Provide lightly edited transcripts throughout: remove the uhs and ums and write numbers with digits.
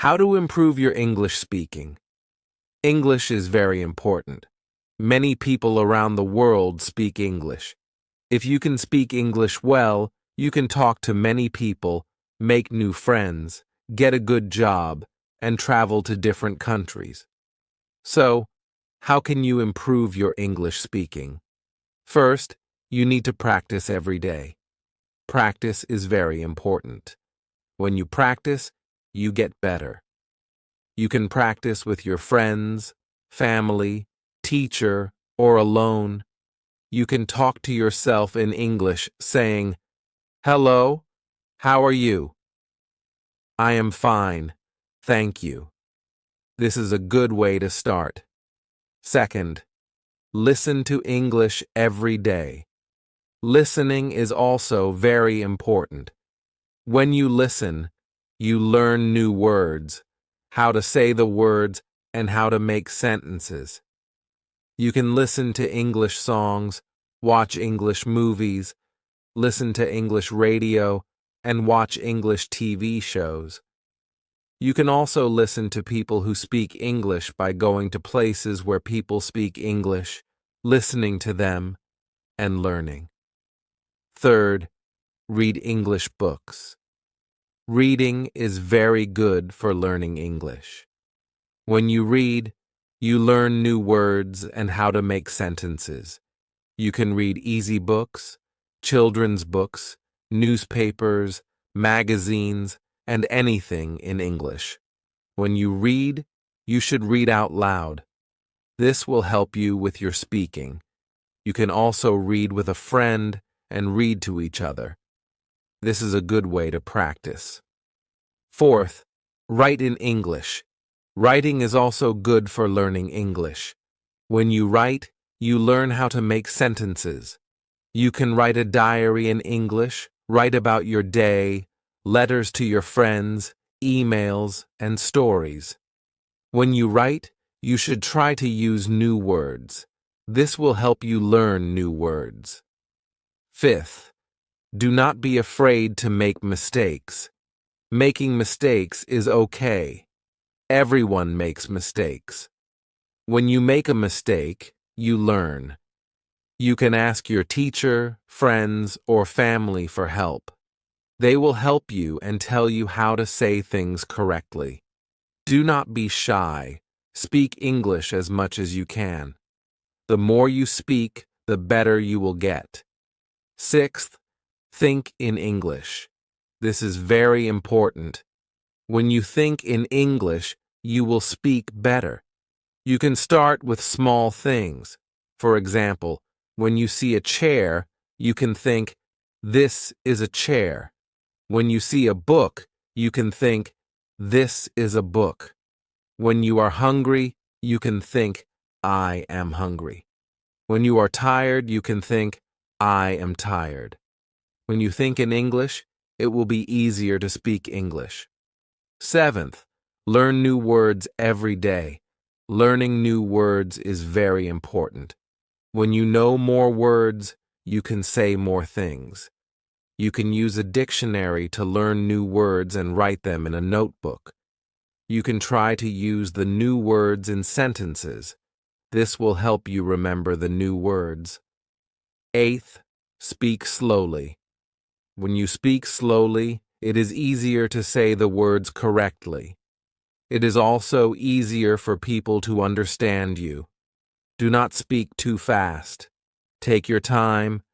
How to improve your English speaking. English is very important. Many people around the world speak English. If you can speak English well, you can talk to many people, make new friends, get a good job, and travel to different countries. So, how can you improve your English speaking? First, you need to practice every day. Practice is very important. When you practice, you get better. You can practice with your friends, family, teacher, or alone. You can talk to yourself in English saying, "Hello, how are you?" "I am fine, thank you." This is a good way to start. Second, listen to English every day. Listening is also very important. When you listen, you learn new words, how to say the words, and how to make sentences. You can listen to English songs, watch English movies, listen to English radio, and watch English TV shows. You can also listen to people who speak English by going to places where people speak English, listening to them, and learning. Third, read English books. Reading is very good for learning English. When you read, you learn new words and how to make sentences. You can read easy books, children's books, newspapers, magazines, and anything in English. When you read, you should read out loud. This will help you with your speaking. You can also read with a friend and read to each other. This is a good way to practice. Fourth, write in English. Writing is also good for learning English. When you write, you learn how to make sentences. You can write a diary in English, write about your day, letters to your friends, emails, and stories. When you write, you should try to use new words. This will help you learn new words. Fifth, do not be afraid to make mistakes. Making mistakes is okay. Everyone makes mistakes. When you make a mistake, you learn. You can ask your teacher, friends, or family for help. They will help you and tell you how to say things correctly. Do not be shy. Speak English as much as you can. The more you speak, the better you will get. Sixth, think in English. This is very important. When you think in English, you will speak better. You can start with small things. For example, when you see a chair, you can think, "This is a chair." When you see a book, you can think, "This is a book." When you are hungry, you can think, "I am hungry." When you are tired, you can think, "I am tired." When you think in English, it will be easier to speak English. Seventh, learn new words every day. Learning new words is very important. When you know more words, you can say more things. You can use a dictionary to learn new words and write them in a notebook. You can try to use the new words in sentences. This will help you remember the new words. Eighth, speak slowly. When you speak slowly, it is easier to say the words correctly. It is also easier for people to understand you. Do not speak too fast. Take your time,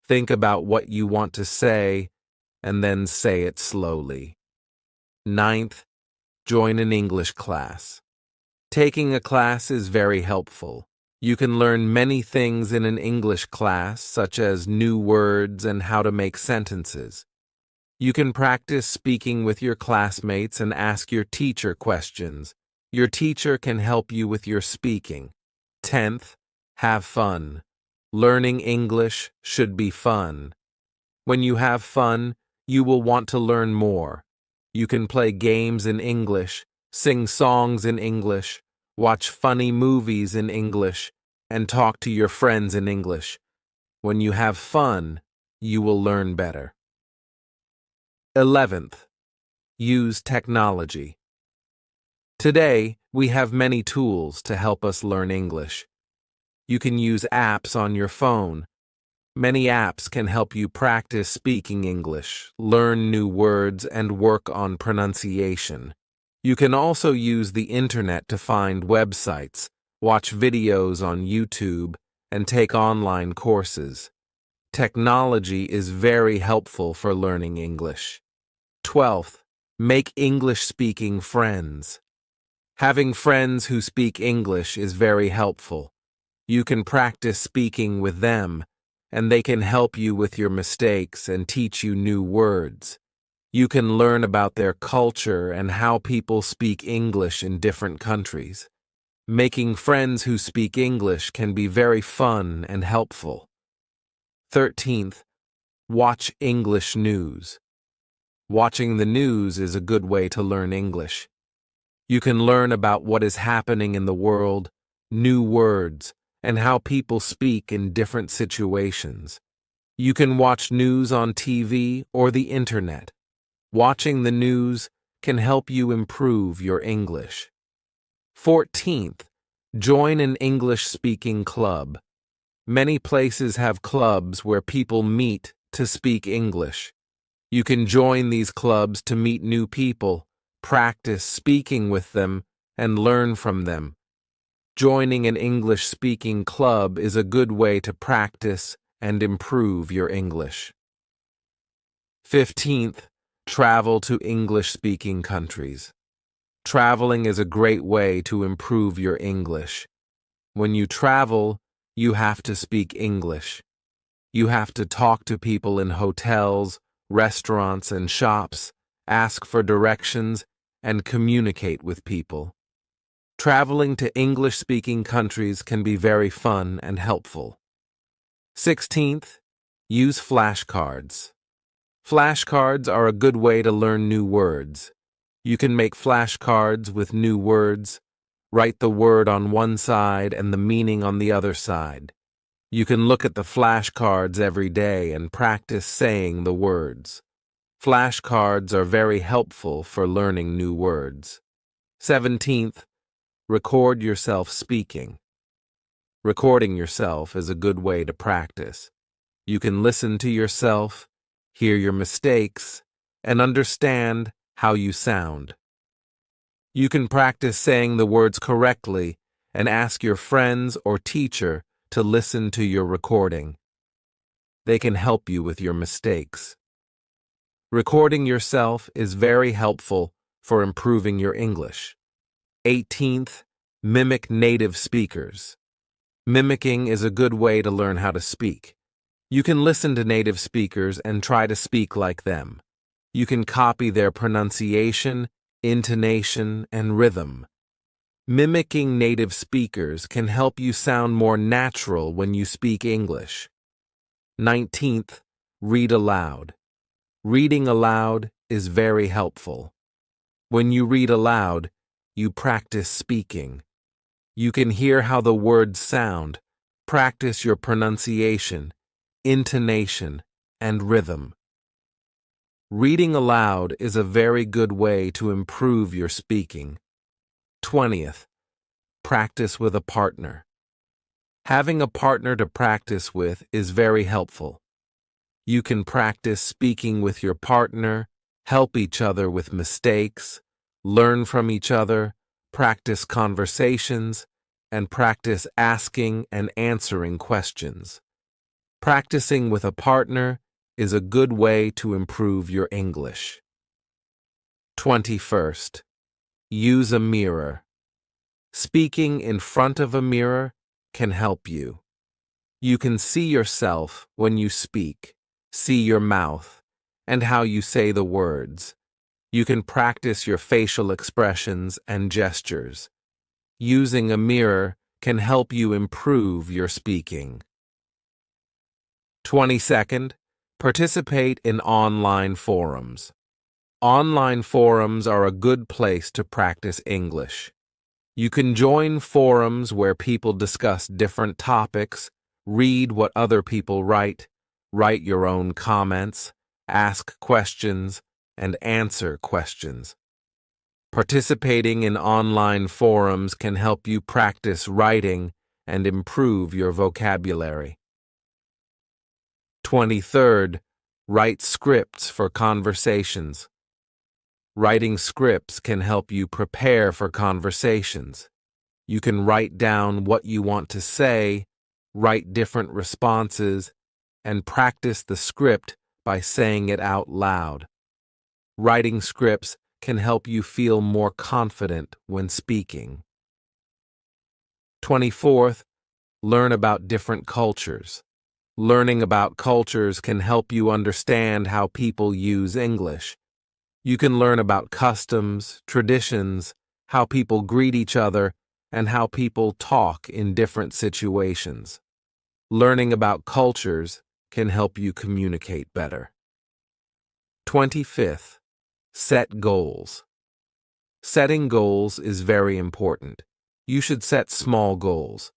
think about what you want to say, and then say it slowly. Ninth, join an English class. Taking a class is very helpful. You can learn many things in an English class, such as new words and how to make sentences. You can practice speaking with your classmates and ask your teacher questions. Your teacher can help you with your speaking. 10th, have fun. Learning English should be fun. When you have fun, you will want to learn more. You can play games in English, sing songs in English, watch funny movies in English, and talk to your friends in English. When you have fun, you will learn better. 11th, use technology. Today, we have many tools to help us learn English. You can use apps on your phone. Many apps can help you practice speaking English, learn new words, and work on pronunciation. You can also use the internet to find websites, watch videos on YouTube, and take online courses. Technology is very helpful for learning English. 12th, make English-speaking friends. Having friends who speak English is very helpful. You can practice speaking with them, and they can help you with your mistakes and teach you new words. You can learn about their culture and how people speak English in different countries. Making friends who speak English can be very fun and helpful. 13th, watch English news. Watching the news is a good way to learn English. You can learn about what is happening in the world, new words, and how people speak in different situations. You can watch news on TV or the internet. Watching the news can help you improve your English. 14th, join an English-speaking club. Many places have clubs where people meet to speak English. You can join these clubs to meet new people, practice speaking with them, and learn from them. Joining an English-speaking club is a good way to practice and improve your English. 15th, travel to English-speaking countries. Traveling is a great way to improve your English. When you travel, you have to speak English. You have to talk to people in hotels, restaurants, and shops, ask for directions, and communicate with people. Traveling to English-speaking countries can be very fun and helpful. 16th, use flashcards. Flashcards are a good way to learn new words. You can make flashcards with new words, write the word on one side and the meaning on the other side. You can look at the flashcards every day and practice saying the words. Flashcards are very helpful for learning new words. 17th, record yourself speaking. Recording yourself is a good way to practice. You can listen to yourself, hear your mistakes, and understand how you sound. You can practice saying the words correctly and ask your friends or teacher to listen to your recording. They can help you with your mistakes. Recording yourself is very helpful for improving your English. 18th, mimic native speakers. Mimicking is a good way to learn how to speak. You can listen to native speakers and try to speak like them. You can copy their pronunciation, intonation, and rhythm. Mimicking native speakers can help you sound more natural when you speak English. 19th, read aloud. Reading aloud is very helpful. When you read aloud, you practice speaking. You can hear how the words sound, practice your pronunciation, intonation, and rhythm. Reading aloud is a very good way to improve your speaking. 20th, practice with a partner. Having a partner to practice with is very helpful. You can practice speaking with your partner, help each other with mistakes, learn from each other, practice conversations, and practice asking and answering questions. Practicing with a partner is a good way to improve your English. 21st, use a mirror. Speaking in front of a mirror can help you. You can see yourself when you speak, see your mouth, and how you say the words. You can practice your facial expressions and gestures. Using a mirror can help you improve your speaking. 22nd, participate in online forums. Online forums are a good place to practice English. You can join forums where people discuss different topics, read what other people write your own comments, ask questions, and answer questions. Participating in online forums can help you practice writing and improve your vocabulary. 23rd, write scripts for conversations. Writing scripts can help you prepare for conversations. You can write down what you want to say, write different responses, and practice the script by saying it out loud. Writing scripts can help you feel more confident when speaking. 24th, learn about different cultures. Learning about cultures can help you understand how people use English. You can learn about customs, traditions, how people greet each other, and how people talk in different situations. Learning about cultures can help you communicate better. 25th, set goals. Setting goals is very important. You should set small goals.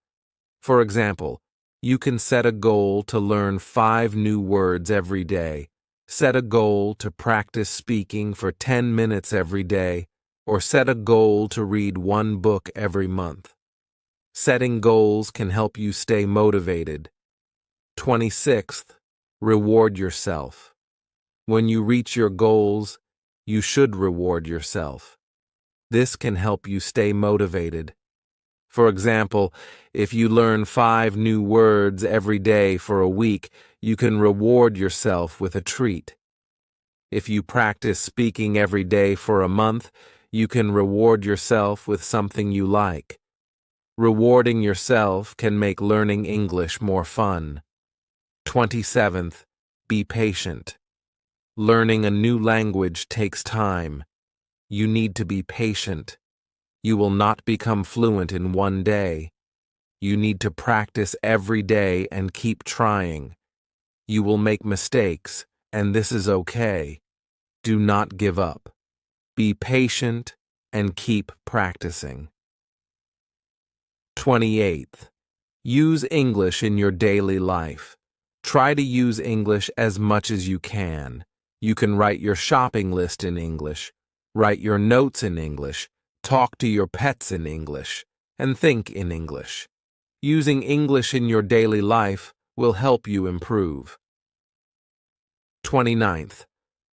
For example, you can set a goal to learn 5 new words every day. Set a goal to practice speaking for 10 minutes every day, or set a goal to read 1 book every month. Setting goals can help you stay motivated. 26th, reward yourself. When you reach your goals, you should reward yourself. This can help you stay motivated. For example, if you learn 5 new words every day for a week, you can reward yourself with a treat. If you practice speaking every day for a month, you can reward yourself with something you like. Rewarding yourself can make learning English more fun. 27th, be patient. Learning a new language takes time. You need to be patient. You will not become fluent in one day. You need to practice every day and keep trying. You will make mistakes, and this is okay. Do not give up. Be patient and keep practicing. 28th, use English in your daily life. Try to use English as much as you can. You can write your shopping list in English, write your notes in English, talk to your pets in English, and think in English. Using English in your daily life will help you improve. 29th,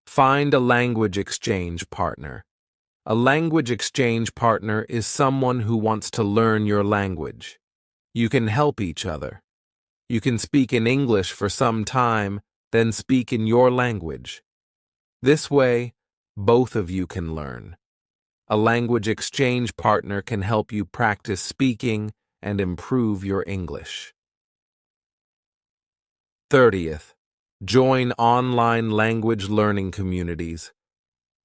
find a language exchange partner. A language exchange partner is someone who wants to learn your language. You can help each other. You can speak in English for some time, then speak in your language. This way, both of you can learn. A language exchange partner can help you practice speaking and improve your English. 30th, join online language learning communities.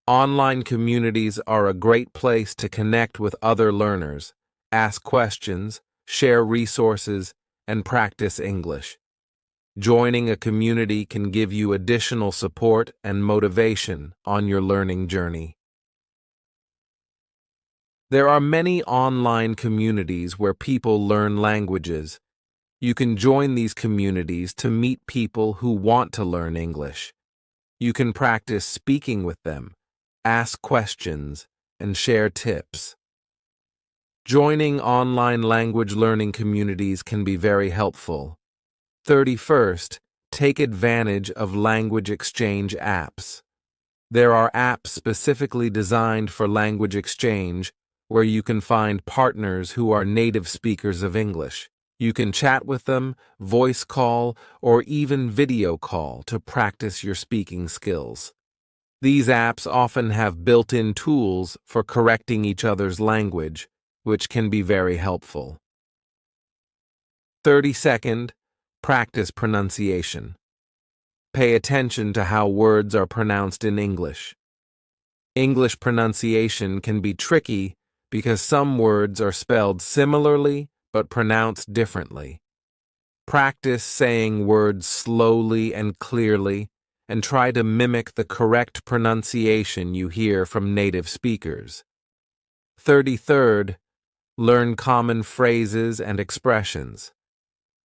Online communities are a great place to connect with other learners, ask questions, share resources, and practice English. Joining a community can give you additional support and motivation on your learning journey. There are many online communities where people learn languages. You can join these communities to meet people who want to learn English. You can practice speaking with them, ask questions, and share tips. Joining online language learning communities can be very helpful. 31st, take advantage of language exchange apps. There are apps specifically designed for language exchange where you can find partners who are native speakers of English. You can chat with them, voice call, or even video call to practice your speaking skills. These apps often have built-in tools for correcting each other's language, which can be very helpful. 32nd, practice pronunciation. Pay attention to how words are pronounced in English. English pronunciation can be tricky because some words are spelled similarly but pronounced differently. Practice saying words slowly and clearly, and try to mimic the correct pronunciation you hear from native speakers. 33rd, learn common phrases and expressions.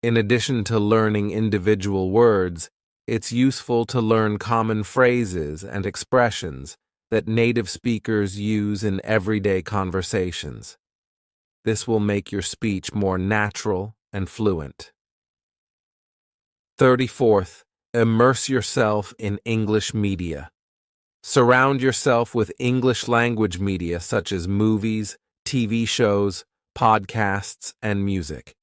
In addition to learning individual words, it's useful to learn common phrases and expressions that native speakers use in everyday conversations. This will make your speech more natural and fluent. 34th, immerse yourself in English media. Surround yourself with English language media such as movies, TV shows, podcasts, and music.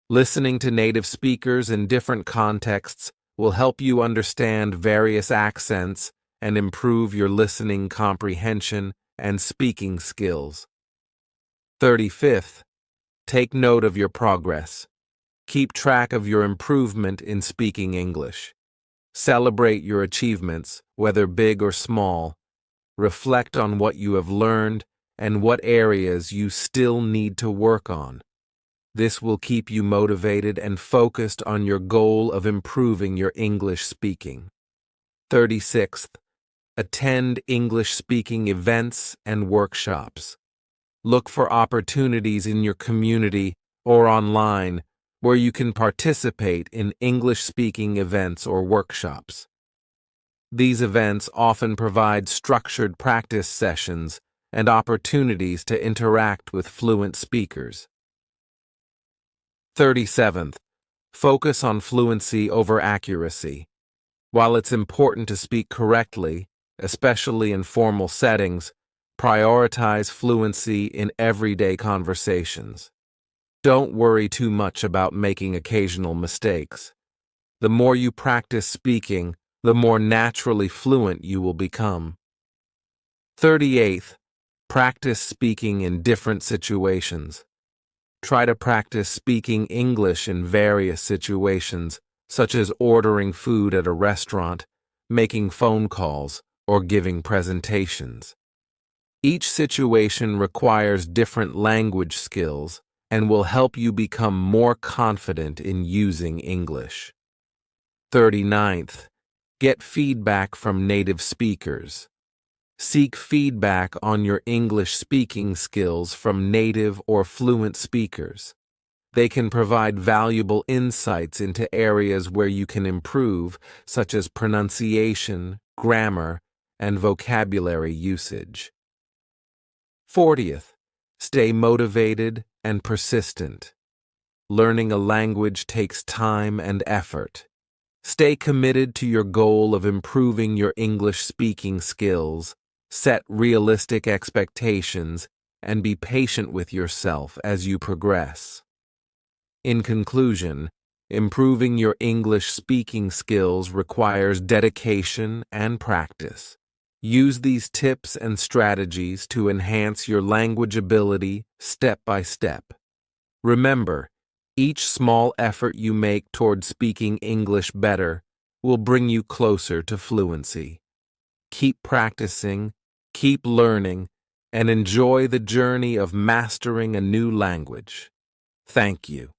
Listening to native speakers in different contexts will help you understand various accents and improve your listening comprehension and speaking skills. 35th, take note of your progress. Keep track of your improvement in speaking English. Celebrate your achievements, whether big or small. Reflect on what you have learned and what areas you still need to work on. This will keep you motivated and focused on your goal of improving your English speaking. 36th, attend English speaking events and workshops. Look for opportunities in your community or online where you can participate in English-speaking events or workshops. These events often provide structured practice sessions and opportunities to interact with fluent speakers. 37th, focus on fluency over accuracy. While it's important to speak correctly, especially in formal settings, prioritize fluency in everyday conversations. Don't worry too much about making occasional mistakes. The more you practice speaking, the more naturally fluent you will become. 38th, practice speaking in different situations. Try to practice speaking English in various situations, such as ordering food at a restaurant, making phone calls, or giving presentations. Each situation requires different language skills and will help you become more confident in using English. 39th, get feedback from native speakers. Seek feedback on your English speaking skills from native or fluent speakers. They can provide valuable insights into areas where you can improve, such as pronunciation, grammar, and vocabulary usage. 40th, stay motivated and persistent. Learning a language takes time and effort. Stay committed to your goal of improving your English speaking skills, set realistic expectations, and be patient with yourself as you progress. In conclusion, improving your English speaking skills requires dedication and practice. Use these tips and strategies to enhance your language ability step by step. Remember, each small effort you make toward speaking English better will bring you closer to fluency. Keep practicing, keep learning, and enjoy the journey of mastering a new language. Thank you.